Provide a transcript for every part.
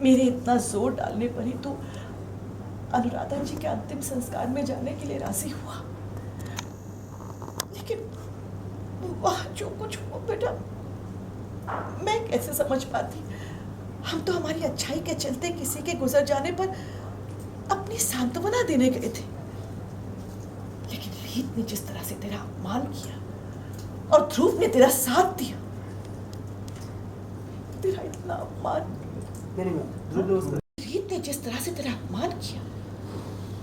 मेरे इतना जोर डालने पर ही तो अनुराधा जी के अंतिम संस्कार में जाने के लिए राजी हुआ। लेकिन वहां जो कुछ हुआ बेटा, मैं कैसे समझ पाती। हम तो हमारी अच्छाई के चलते किसी के गुजर जाने पर अपनी सांत्वना देने गए थे, लेकिन रीत ने जिस तरह से तेरा अपमान किया और ध्रुव ने तेरा साथ दिया, तेरा इतना अपमान, रीत ने जिस तरह से तेरा अपमान किया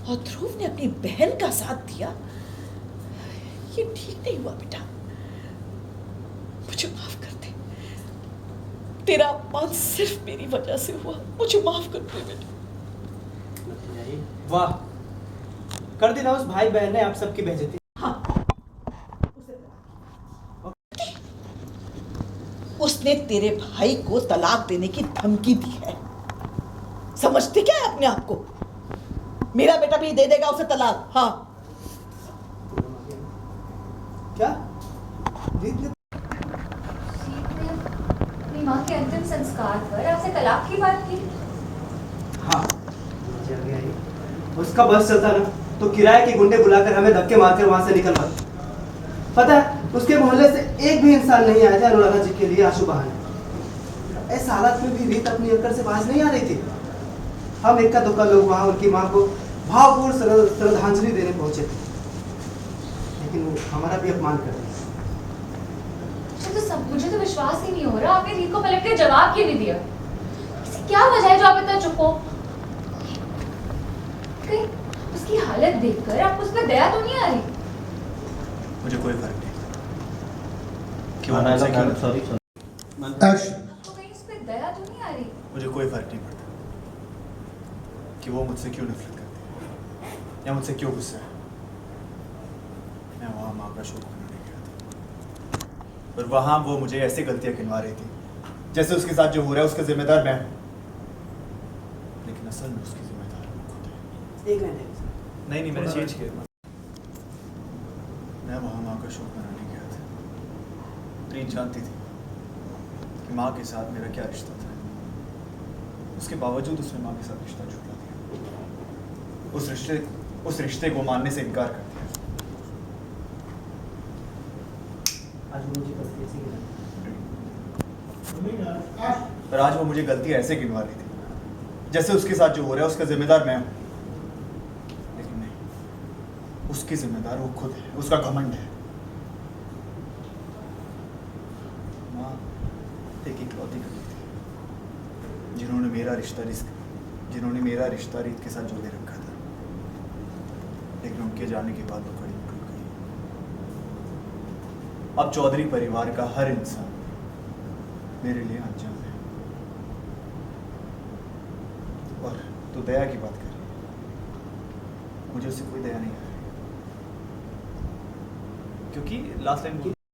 और ध्रुव ने अपनी बहन का साथ दिया, ये ठीक नहीं हुआ बेटा। मुझे माफ कर दे, तेरा अपमान सिर्फ मेरी वजह से हुआ, मुझे माफ कर दे बेटा। वाह, कर दी ना उस भाई बहन ने आप सबकी बेइज्जती। हाँ, उसने तेरे भाई को तलाक देने की धमकी दी है। समझते क्या है अपने आप को? मेरा बेटा भी दे देगा उसे तलाक। हाँ, क्या रीत ने अपनी माँ के अंतिम संस्कार पर आपसे तलाक की बात की? हाँ, उसका बस चलता ना तो किराए के गुंडे बुलाकर हमें धक्के मारकर वहां से निकलवा। पता है, उसके मोहल्ले से एक भी इंसान नहीं आया था अनुराधा जी के लिए आंसू बहाने। ऐसे हालात में भी रीत अपनी अक्कड़ से बाज नहीं आ रही थी। हम इक्का दुक्का लोग वहां उनकी माँ को भावपूर्ण श्रद्धांजलि देने पहुंचे थे, लेकिन वो हमारा भी अपमान कर दिया। मुझे तो विश्वास ही नहीं हो रहा, आपने रीत को पलट के जवाब क्यों नहीं दिया? ऐसी क्या वजह है जो आप इतना चुप हो? कहीं उसकी हालत देखकर आपको उस पर दया तो नहीं आ रही? मुझे कोई फर्क नहीं क्यों मुझसे क्यों सॉरी आपको कहीं उस पर दया तो नहीं आ रही? मुझे कोई फर्क नहीं पड़ता कि वो मुझसे क्यों नफरत करती है या मुझसे क्यों गुस्सा है। मैं वहाँ माँ का शोक मनाने गया था और वहाँ वो मुझे ऐसी गलतियाँ गिनवा रही थी जैसे उसके साथ जो हो रहा है उसका जिम्मेदार मैं हूँ, लेकिन असल में उसकी जिम्मेदार वो खुद है। एक मिनट, नहीं मैंने चेंज किया। मैं वहाँ माँ का शोक मनाने गया था। प्रीत जानती थी कि माँ के साथ मेरा क्या रिश्ता था, उसके बावजूद उसने माँ के साथ रिश्ता छुपा दिया। उस रिश्ते को मानने से इनकार कर दिया। पर आज वो मुझे गलती ऐसे गिनवा रही थी जैसे उसके साथ जो हो रहा है उसका जिम्मेदार मैं हूँ, लेकिन नहीं, उसकी जिम्मेदार वो खुद है, उसका घमंड है। माँ एक इकलौती कमी थी जिन्होंने मेरा रिश्ता रीत के साथ जोड़े रखा था, लेकिन उनके जाने के बाद वो कड़ी टूट गई। अब चौधरी परिवार का हर इंसान मेरे लिए अंजाम है। और तो दया की बात कर, मुझे उससे कोई दया नहीं आ रही, क्योंकि लास्ट टाइम